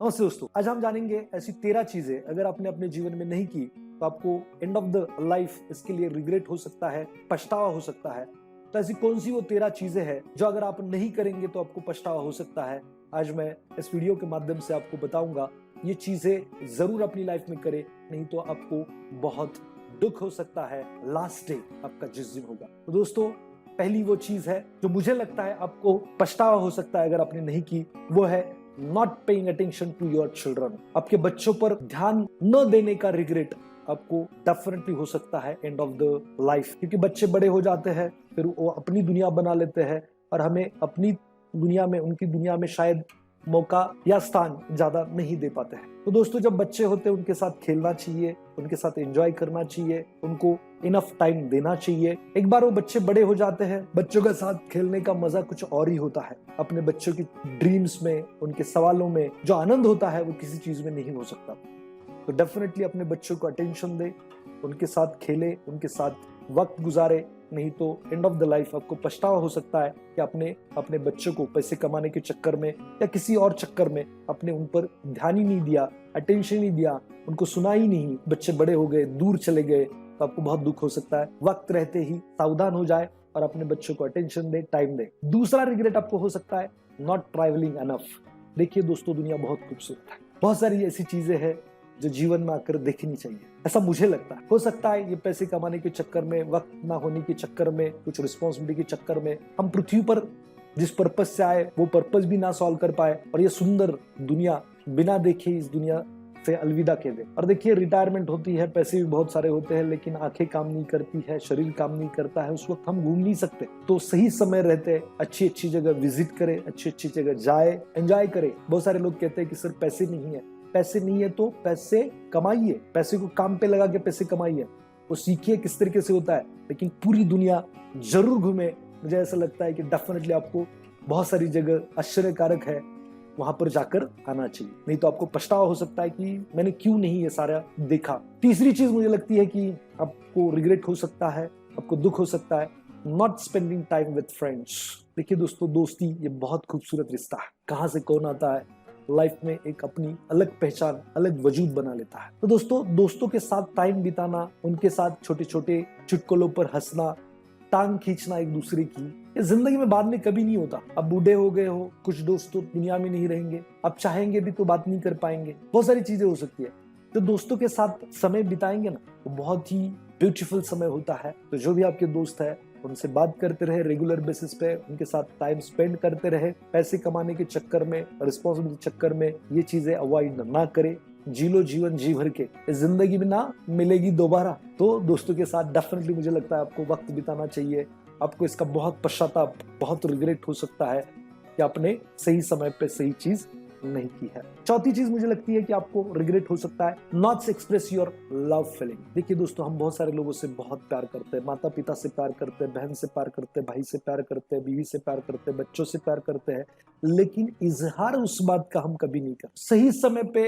नमस्ते दोस्तों, आज हम जानेंगे ऐसी 13 चीजें अगर आपने अपने जीवन में नहीं की तो आपको एंड ऑफ द लाइफ इसके लिए रिग्रेट हो सकता है, पछतावा हो सकता है। तो ऐसी कौन सी वो 13 चीजें हैं जो अगर आप नहीं करेंगे तो आपको पछतावा हो सकता है। आज मैं इस वीडियो के माध्यम से आपको बताऊंगा। ये चीजें जरूर अपनी लाइफ में करें, नहीं तो आपको बहुत दुख हो सकता है लास्ट डे आपका जिस दिन होगा। तो दोस्तों, पहली वो चीज है जो मुझे लगता है आपको पछतावा हो सकता है अगर आपने नहीं की, वो है not paying attention to your children. आपके बच्चों पर ध्यान न देने का रिग्रेट आपको डेफिनेटली हो सकता है एंड ऑफ द लाइफ, क्योंकि बच्चे बड़े हो जाते हैं, फिर वो अपनी दुनिया बना लेते हैं और हमें अपनी दुनिया में, उनकी दुनिया में शायद मौका या स्थान ज्यादा नहीं दे पाते हैं। तो दोस्तों, जब बच्चे होते हैं उनके साथ खेलना चाहिए, उनके साथ एंजॉय करना चाहिए, उनको इनफ टाइम देना चाहिए। एक बार वो बच्चे बड़े हो जाते हैं, बच्चों के साथ खेलने का मजा कुछ और ही होता है। अपने बच्चों की ड्रीम्स में, उनके सवालों में जो आनंद होता है वो किसी चीज में नहीं हो सकता। तो डेफिनेटली अपने बच्चों को अटेंशन दे, उनके साथ खेले, उनके साथ वक्त गुजारे, नहीं तो एंड ऑफ द लाइफ आपको पछतावा हो सकता है कि आपने अपने बच्चों को पैसे कमाने के चक्कर में या किसी और चक्कर में आपने उन पर ध्यान ही नहीं दिया, अटेंशन नहीं दिया, उनको सुना ही नहीं। बच्चे बड़े हो गए, दूर चले गए, तो आपको बहुत दुख हो सकता है। वक्त रहते ही सावधान हो जाए और अपने बच्चों को अटेंशन दे, टाइम दे। दूसरा रिग्रेट आपको हो सकता है नॉट ट्रैवलिंग एनफ। देखिए दोस्तों, दुनिया बहुत खूबसूरत है, बहुत सारी ऐसी चीजें हैं जो जीवन में आकर देखनी चाहिए, ऐसा मुझे लगता है। हो सकता है ये पैसे कमाने के चक्कर में, वक्त ना होने के चक्कर में, कुछ रिस्पॉन्सिबिलिटी के चक्कर में हम पृथ्वी पर जिस पर्पज से आए वो पर्पज भी ना सॉल्व कर पाए और ये सुंदर दुनिया बिना देखे इस दुनिया से अलविदा कह दे। और देखिए, रिटायरमेंट होती है, पैसे भी बहुत सारे होते हैं, लेकिन आंखें काम नहीं करती है, शरीर काम नहीं करता है, उस वक्त हम घूम नहीं सकते। तो सही समय रहते अच्छी अच्छी जगह विजिट करे, अच्छी अच्छी जगह जाए, एंजॉय करे। बहुत सारे लोग कहते हैं कि सर पैसे नहीं है। पैसे नहीं है तो पैसे कमाइए, पैसे को काम पे लगा के पैसे कमाइए, वो सीखिए किस तरीके से होता है, लेकिन पूरी दुनिया जरूर घूमे। मुझे ऐसा लगता है कि डेफिनेटली आपको बहुत सारी जगह आश्चर्यकारक है, वहां पर जाकर आना चाहिए, नहीं तो आपको पछतावा हो सकता है कि मैंने क्यों नहीं ये सारा देखा। तीसरी चीज मुझे लगती है कि आपको रिग्रेट हो सकता है, आपको दुख हो सकता है not spending time with friends. देखिए दोस्तों, दोस्ती ये बहुत खूबसूरत रिश्ता है। कहाँ से कौन आता है, लाइफ में एक अपनी अलग पहचान, अलग वजूद बना लेता है। तो दोस्तों, दोस्तों के साथ टाइम बिताना, उनके साथ छोटे छोटे चुटकुलों पर हंसना, टांग खींचना एक दूसरे की, ये जिंदगी में बाद में कभी नहीं होता। अब बूढ़े हो गए हो, कुछ दोस्त तो दुनिया में नहीं रहेंगे, अब चाहेंगे भी तो बात नहीं कर पाएंगे, बहुत सारी चीजें हो सकती है। तो दोस्तों के साथ समय बिताएंगे ना, वो बहुत ही ब्यूटीफुल समय होता है। तो जो भी आपके दोस्त है उनसे बात करते रहे रेगुलर बेसिस पे, उनके साथ टाइम स्पेंड करते रहे। पैसे कमाने के चक्कर में, रिस्पॉन्सिबिलिटी चक्कर में ये चीजें अवॉइड ना करे। जी लो जीवन जी भर के, इस जिंदगी में ना मिलेगी दोबारा। तो दोस्तों के साथ डेफिनेटली मुझे लगता है आपको वक्त बिताना चाहिए। आपको इसका बहुत पश्चाताप, बहुत रिग्रेट हो सकता है कि आपने सही समय पे सही चीज नहीं की है। चौथी चीज मुझे लगती है कि आपको रिग्रेट हो सकता है not express your love feeling. देखिए दोस्तों, हम बहुत सारे लोगों से बहुत प्यार करते हैं, माता पिता से प्यार करते हैं, बहन से प्यार करते हैं, भाई से प्यार करते हैं, बीवी से प्यार करते हैं, बच्चों से प्यार करते हैं, लेकिन इजहार उस बात का हम कभी नहीं करते। सही समय पे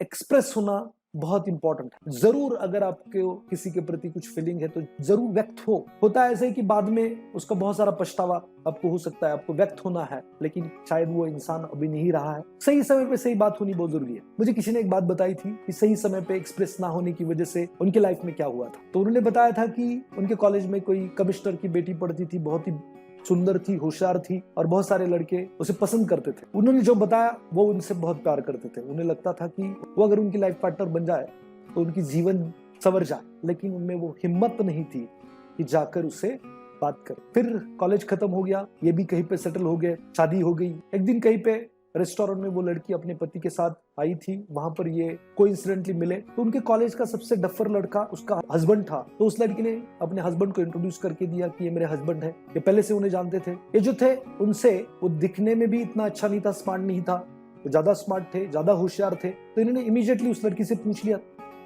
एक्सप्रेस होना बहुत इंपॉर्टेंट है। जरूर अगर आपके किसी के प्रति कुछ फीलिंग है तो जरूर व्यक्त होता है ऐसे कि बाद में उसका बहुत सारा पछतावा आपको हो सकता है। आपको व्यक्त होना है, लेकिन शायद वो इंसान अभी नहीं रहा है। सही समय पे सही बात होनी बहुत जरूरी है। मुझे किसी ने एक बात बताई थी कि सही समय पे एक्सप्रेस ना होने की वजह से उनके लाइफ में क्या हुआ था। तो उन्होंने बताया था कि उनके कॉलेज में कोई कमिश्नर की बेटी पढ़ती थी, बहुत ही सुंदर थी, होशियार थी और बहुत सारे लड़के उसे पसंद करते थे। उन्होंने जो बताया वो उनसे बहुत प्यार करते थे। उन्हें लगता था कि वो अगर उनकी लाइफ पार्टनर बन जाए तो उनकी जीवन संवर जाए, लेकिन उनमें वो हिम्मत नहीं थी कि जाकर उसे बात करे। फिर कॉलेज खत्म हो गया, ये भी कहीं पे सेटल हो गए, शादी हो गई। एक दिन कहीं पे रेस्टोरेंट में वो लड़की अपने पति के साथ आई थी, वहां पर ये कोइंसिडेंटली मिले। तो उनके कॉलेज का सबसे डफर लड़का उसका हस्बैंड था। तो उस लड़की ने अपने हस्बैंड को इंट्रोड्यूस करके दिया कि ये मेरे हस्बैंड है। ये पहले से उन्हें जानते थे। ये जो थे उनसे वो दिखने में भी इतना अच्छा नहीं था, स्मार्ट नहीं था, वो ज्यादा स्मार्ट थे, ज्यादा होशियार थे। तो इन्होंने इमीडिएटली उस लड़की से पूछ लिया,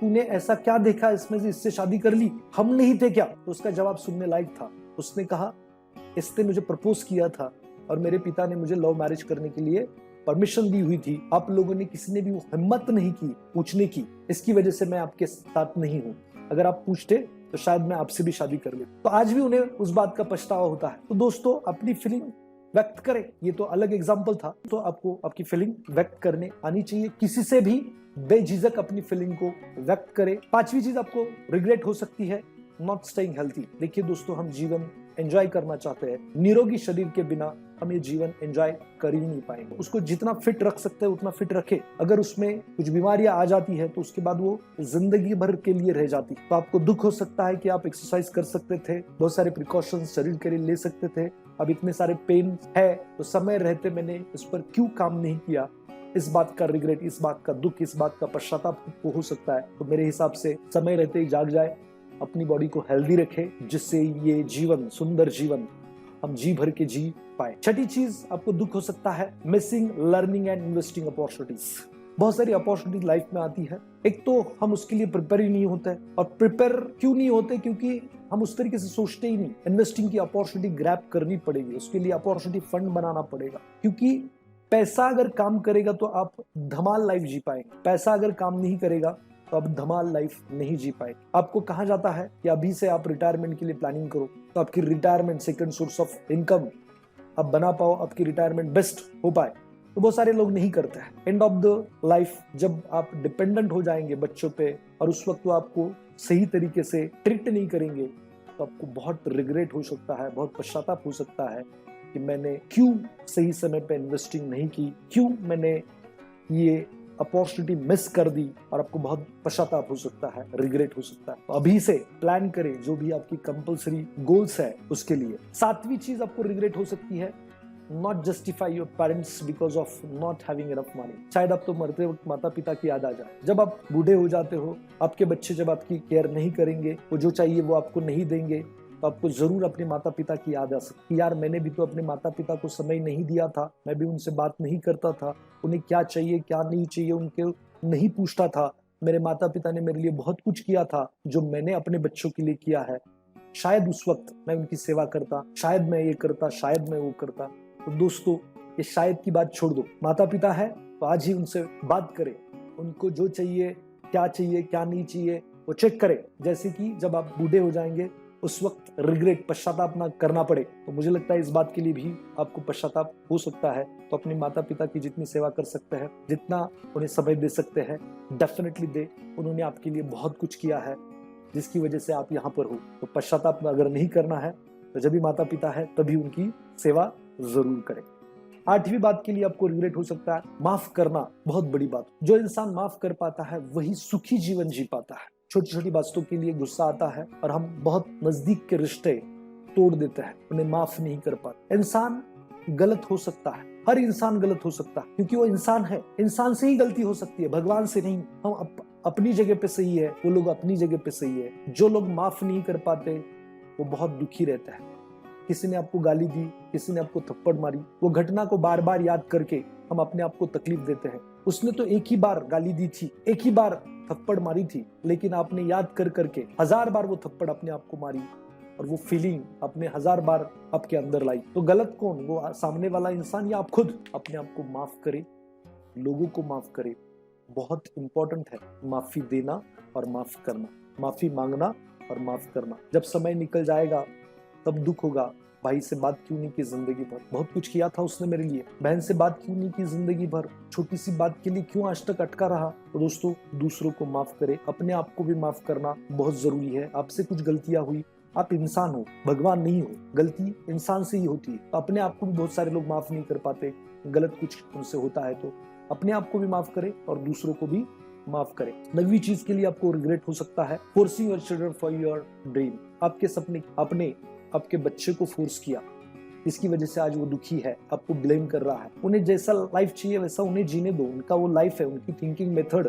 तूने ऐसा क्या देखा इसमें से इससे शादी कर ली, हम नहीं थे क्या? तो उसका जवाब सुनने लायक था। उसने कहा, इसने मुझे प्रपोज किया था और मेरे पिता ने मुझे लव मैरिज करने के लिए परमिशन दी हुई थी। आप लोगों ने किसी ने भी हिम्मत नहीं की पूछने की, इसकी वजह से मैं आपके साथ नहीं हूं। अगर आप पूछते तो शायद मैं आपसे भी शादी कर लेता। तो आज भी उन्हें उस बात का पछतावा होता है। तो दोस्तों, अपनी फीलिंग व्यक्त करें। ये तो अलग एग्जाम्पल था। तो आपको आपकी फीलिंग व्यक्त करने आनी चाहिए, किसी से भी बेझिझक अपनी फीलिंग को व्यक्त करें। पांचवी चीज आपको रिग्रेट हो सकती है, नॉट स्टेइंग हेल्थी। देखिए दोस्तों, हम जीवन एंजॉय करना चाहते हैं, निरोगी शरीर के बिना हम ये जीवन एंजॉय कर ही नहीं पाएंगे। उसको जितना फिट रख सकते हैं उतना फिट रखे। अगर उसमें कुछ बीमारियां आ जाती है तो उसके बाद वो जिंदगी भर के लिए रह जाती। तो आपको दुख हो सकता है कि आप एक्सरसाइज कर सकते थे, बहुत सारे प्रिकॉशंस शरीर के लिए ले सकते थे, अब इतने सारे पेन है तो समय रहते मैंने इस पर क्यों काम नहीं किया। इस बात का रिग्रेट, इस बात का दुख, इस बात का पश्चाताप आपको हो सकता है। तो मेरे हिसाब से समय रहते ही जाग जाए, अपनी बॉडी को हेल्दी रखे, जिससे ये जीवन, सुंदर जीवन हम जी भर के जी पाए। छठी चीज आपको दुख हो सकता है, missing learning and investing opportunities. बहुत सारी अपॉर्चुनिटी लाइफ में आती है, एक तो हम उसके लिए प्रिपेयर ही नहीं होते। और प्रिपेयर क्यों नहीं होते? क्योंकि हम उस तरीके से सोचते ही नहीं। इन्वेस्टिंग की अपॉर्चुनिटी ग्रैब करनी पड़ेगी, उसके लिए अपॉर्चुनिटी फंड बनाना पड़ेगा। क्योंकि पैसा अगर काम करेगा तो आप धमाल लाइफ जी पाएंगे, पैसा अगर काम नहीं करेगा तो आप धमाल लाइफ नहीं जी पाए। आपको कहा जाता है कि अभी से आप रिटायरमेंट के लिए प्लानिंग करो, तो आपकी retirement second source of income आप बना पाओ, आपकी रिटायरमेंट बेस्ट हो पाए। तो बहुत सारे लोग नहीं करते हैं। एंड ऑफ द लाइफ जब आप डिपेंडेंट हो जाएंगे बच्चों पे और उस वक्त वो आपको सही तरीके से ट्रीट नहीं करेंगे, तो आपको बहुत रिग्रेट हो सकता है, बहुत पश्चाताप हो सकता है कि मैंने क्यों सही समय पे इन्वेस्टिंग नहीं की, क्यों मैंने ये अपॉर्चुनिटी मिस कर दी। और आपको बहुत पश्चाताप हो सकता है, रिग्रेट हो सकता है। तो अभी से प्लान करें जो भी आपकी कंपल्सरी गोल्स है उसके लिए। सातवीं चीज आपको रिग्रेट हो सकती है, not justify your parents because of not having enough money. शायद आप तो मरते वक्त माता पिता की याद आ जाए। जब आप बूढ़े हो जाते हो, आपके बच्चे जब आपकी केयर नहीं करेंगे, वो जो चाहिए वो आपको नहीं देंगे, तो आपको जरूर अपने माता पिता की याद आ सकती है। यार मैंने भी तो अपने माता पिता को समय नहीं दिया था, मैं भी उनसे बात नहीं करता था, उन्हें क्या चाहिए क्या नहीं चाहिए उनके नहीं पूछता था। मेरे माता पिता ने मेरे लिए बहुत कुछ किया था जो मैंने अपने बच्चों के लिए किया है। शायद उस वक्त मैं उनकी सेवा करता, शायद मैं ये करता, शायद मैं वो करता। तो दोस्तों, ये शायद की बात छोड़ दो। माता पिता है तो आज ही उनसे बात करें, उनको जो चाहिए क्या नहीं चाहिए वो चेक करें। जैसे कि जब आप बूढ़े हो जाएंगे उस वक्त रिग्रेट, पश्चाताप ना करना पड़े। तो मुझे लगता है इस बात के लिए भी आपको पश्चाताप हो सकता है। तो अपने माता पिता की जितनी सेवा कर सकते हैं, जितना उन्हें समय दे सकते हैं, डेफिनेटली दे। उन्होंने आपके लिए बहुत कुछ किया है जिसकी वजह से आप यहाँ पर हो। तो पश्चाताप अगर नहीं करना है तो जब भी माता पिता है तभी उनकी सेवा जरूर करें। आठवीं बात के लिए आपको रिग्रेट हो सकता है, माफ करना। बहुत बड़ी बात, जो इंसान माफ कर पाता है वही सुखी जीवन जी पाता है। छोटी छोटी बातों के लिए गुस्सा आता है और हम बहुत नजदीक के रिश्ते तोड़ देते हैं, उन्हें माफ नहीं कर पाते। इंसान गलत हो सकता है, हर इंसान गलत हो सकता है, क्योंकि वो इंसान है। इंसान से ही गलती हो सकती है, भगवान से नहीं। हम अपनी जगह पे सही है, वो लोग अपनी जगह पे सही है। जो लोग माफ नहीं कर पाते वो बहुत दुखी रहता है। किसी ने आपको गाली दी, किसी ने आपको थप्पड़ मारी, वो घटना को बार बार याद करके हम अपने आप को तकलीफ देते हैं। उसने तो एक ही बार गाली दी थी, एक ही बार थप्पड़ मारी थी, लेकिन आपने याद कर करके 1000 बार वो थप्पड़ अपने आप को मारी और वो फीलिंग आपने 1000 बार आपके अंदर लाई। तो गलत कौन? वो सामने वाला इंसान या आप खुद? अपने आप को माफ करें, लोगों को माफ करें। बहुत इंपॉर्टेंट है माफी देना और माफ करना, माफी मांगना और माफ करना। जब समय निकल जाएगा तब दुख होगा, भाई से बात क्यों नहीं की जिंदगी भर, बहुत कुछ किया था उसने मेरे लिए। बहन से बात क्यों नहीं की जिंदगी भर, छोटी सी बात के लिए क्यों आज तक अटका रहा। तो दोस्तों, दूसरों को माफ करें, अपने आप को भी माफ करना बहुत जरूरी है। आपसे कुछ गलतियां हुई, आप इंसान हो, भगवान नहीं हो, गलती इंसान से ही होती है। तो अपने आप को भी बहुत सारे लोग माफ नहीं कर पाते, गलत कुछ उनसे होता है। तो अपने आप को भी माफ करें और दूसरों को भी माफ करें। 9वीं चीज के लिए आपको रिग्रेट हो सकता है, forcing your children for your dream. आपके सपने आपने आपके बच्चे को फोर्स किया, इसकी वजह से आज वो दुखी है, आपको ब्लेम कर रहा है। उन्हें जैसा लाइफ चाहिए वैसा उन्हें जीने दो, उनका वो लाइफ है, उनकी थिंकिंग मेथड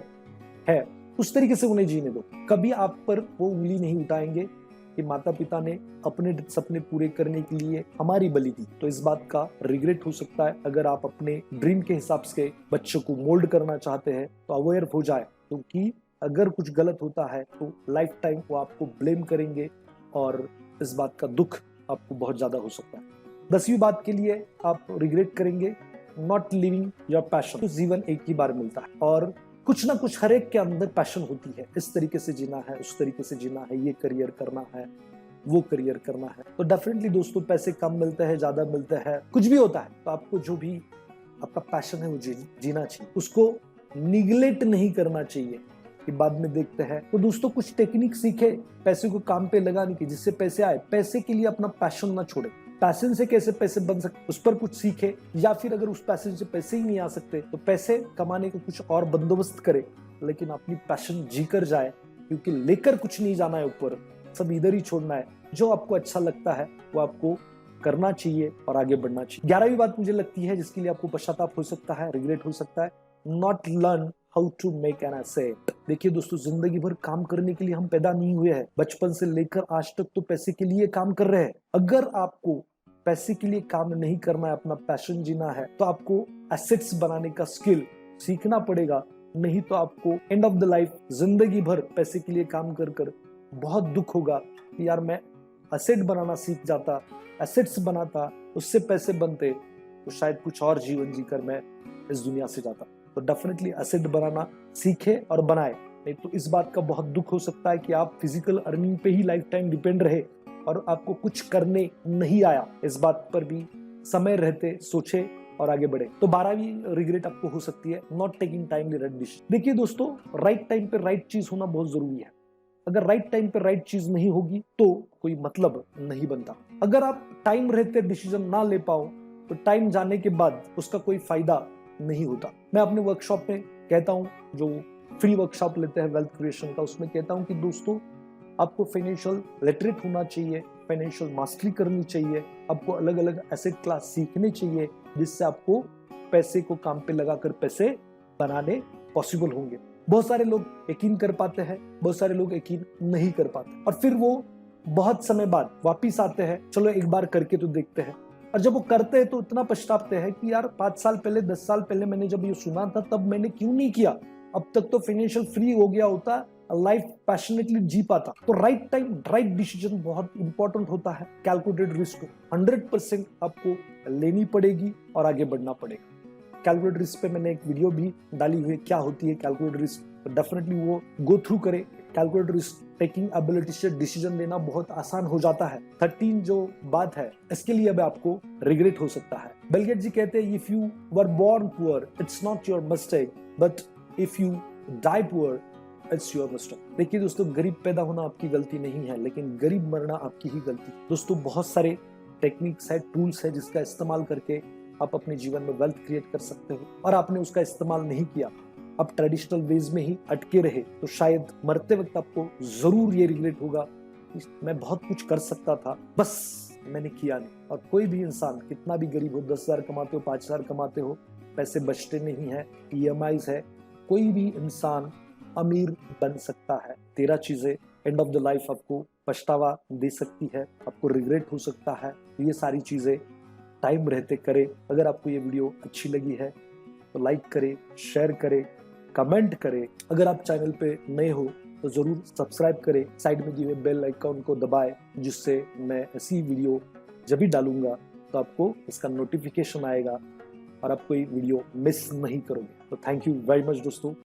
है, उस तरीके से उन्हें जीने दो। कभी आप पर वो उंगली नहीं उठाएंगे कि माता पिता ने अपने सपने पूरे करने के लिए हमारी बलि दी। तो इस बात का रिग्रेट हो सकता है। अगर आप अपने ड्रीम के हिसाब से बच्चों को मोल्ड करना चाहते हैं तो अवेयर हो जाए, क्योंकि अगर कुछ गलत होता है तो लाइफ टाइम वो आपको ब्लेम करेंगे और इस बात का दुख आपको बहुत ज्यादा हो सकता है। 10वीं बात के लिए आप रिग्रेट करेंगे, नॉट लिविंग योर पैशन। तो जीवन एक ही बार मिलता है और कुछ ना कुछ हर एक के अंदर पैशन होती है, इस तरीके से जीना है, उस तरीके से जीना है, ये करियर करना है, वो करियर करना है। तो डेफिनेटली दोस्तों, पैसे कम मिलते हैं, ज्यादा मिलते हैं, कुछ भी होता है, तो आपको जो भी आपका पैशन है वो जीना चाहिए, उसको निगलेक्ट नहीं करना चाहिए कि बाद में देखते हैं। तो दोस्तों, कुछ टेक्निक सीखे पैसे को काम पे लगाने की, जिससे पैसे आए। पैसे के लिए अपना पैशन ना छोड़े। पैशन से कैसे पैसे बन सकते, उस पर कुछ सीखे, या फिर अगर उस पैशन से पैसे ही नहीं आ सकते तो पैसे कमाने का कुछ और बंदोबस्त करे, लेकिन अपनी पैशन जी कर जाए, क्योंकि लेकर कुछ नहीं जाना है ऊपर, सब इधर ही छोड़ना है। जो आपको अच्छा लगता है वो आपको करना चाहिए और आगे बढ़ना चाहिए। 11वीं बात मुझे लगती है, जिसके लिए आपको पश्चाताप हो सकता है, रिग्रेट हो सकता है, not learn how to make an asset. देखिए दोस्तों, जिंदगी भर काम करने के लिए हम पैदा नहीं हुए हैं। बचपन से लेकर आज तक तो पैसे के लिए काम कर रहे हैं। अगर आपको पैसे के लिए काम नहीं करना है, अपना पैशन जीना है, तो आपको एसेट्स बनाने का स्किल सीखना पड़ेगा। नहीं तो आपको एंड ऑफ द लाइफ जिंदगी भर पैसे के लिए काम कर कर बहुत दुख होगा कि यार मैं एसेट बनाना सीख जाता, एसेट्स बनाता, उससे पैसे बनते, तो शायद कुछ और जीवन जीकर मैं इस दुनिया से जाता। तो डेफिनेटली एसेट बनाना सीखे और बनाए, नहीं तो इस बात का बहुत दुख हो सकता है कि आप फिजिकल अर्निंग पे ही लाइफ टाइम डिपेंड रहे और आपको कुछ करने नहीं आया। इस बात पर भी समय रहते सोचे और आगे बढ़े। तो 12वीं रिग्रेट आपको हो सकती है, not taking timely right decision. देखिए दोस्तों, राइट टाइम पे राइट चीज होना बहुत जरूरी है। अगर राइट टाइम पे राइट चीज नहीं होगी तो कोई मतलब नहीं बनता। अगर आप टाइम रहते डिसीजन ना ले पाओ तो टाइम जाने के बाद उसका कोई फायदा नहीं होता। मैं अपने वर्कशॉप में कहता हूं, जो फ्री वर्कशॉप लेते हैं वेल्थ क्रिएशन का, उसमें कहता हूं कि दोस्तों, आपको फाइनेंशियल लिटरेट होना चाहिए, फाइनेंशियल मास्टरी करनी चाहिए, आपको अलग अलग एसेट क्लास सीखने चाहिए, जिससे आपको पैसे को काम पे लगाकर पैसे बनाने पॉसिबल होंगे। बहुत सारे लोग यकीन कर पाते हैं, बहुत सारे लोग यकीन नहीं कर पाते, और फिर वो बहुत समय बाद वापिस आते हैं, चलो एक बार करके तो देखते हैं। और जब वो करते हैं तो इतना पछताते हैं कि यार 5 साल पहले, 10 साल पहले मैंने जब ये सुना था तब मैंने क्यों नहीं किया। अब तक तो फाइनेंशियल फ्री हो गया होता, लाइफ पैशनेटली जी पाता। तो राइट टाइम राइट डिसीजन बहुत इंपॉर्टेंट होता है। कैलकुलेटेड रिस्क 100% आपको लेनी पड़ेगी और आगे बढ़ना पड़ेगा। कैलकुलेटेड रिस्क पे मैंने एक वीडियो भी डाली हुई है, क्या होती है कैलकुलेटेड रिस्क, तो डेफिनेटली वो गो थ्रू करे। कैलकुलेटेड रिस्क टेकिंग एबिलिटी से डिसीजन लेना बहुत आसान हो जाता है। 13 जो बात है, इसके लिए अब आपको रिग्रेट हो सकता है। बिल गेट्स जी कहते हैं, if you were born poor it's not your mistake, but if you die poor it's your mistake. देखिए दोस्तों, गरीब पैदा होना आपकी गलती नहीं है, लेकिन गरीब मरना आपकी ही गलती। दोस्तों, बहुत सारे टेक्निक्स है, टूल्स है, जिसका इस्तेमाल करके आप अपने जीवन में वेल्थ क्रिएट कर सकते हो, और आपने उसका इस्तेमाल नहीं किया, आप ट्रेडिशनल वेज में ही अटके रहे, तो शायद मरते वक्त आपको जरूर ये रिग्रेट होगा कि मैं बहुत कुछ कर सकता था, बस मैंने किया नहीं। और कोई भी इंसान कितना भी गरीब हो, 10,000 कमाते हो, 5,000 कमाते हो, पैसे बचते नहीं है, EMIs है, कोई भी इंसान अमीर बन सकता है। 13 चीजें एंड ऑफ द लाइफ आपको पछतावा दे सकती है, आपको रिग्रेट हो सकता है। ये सारी चीजें टाइम रहते करें। अगर आपको ये वीडियो अच्छी लगी है तो लाइक करें, शेयर करें, कमेंट करें। अगर आप चैनल पे नए हो तो जरूर सब्सक्राइब करें, साइड में दिए हुए बेल आइकन को दबाएं, जिससे मैं ऐसी वीडियो जब भी डालूंगा तो आपको इसका नोटिफिकेशन आएगा और आप कोई वीडियो मिस नहीं करोगे। तो थैंक यू वेरी मच दोस्तों।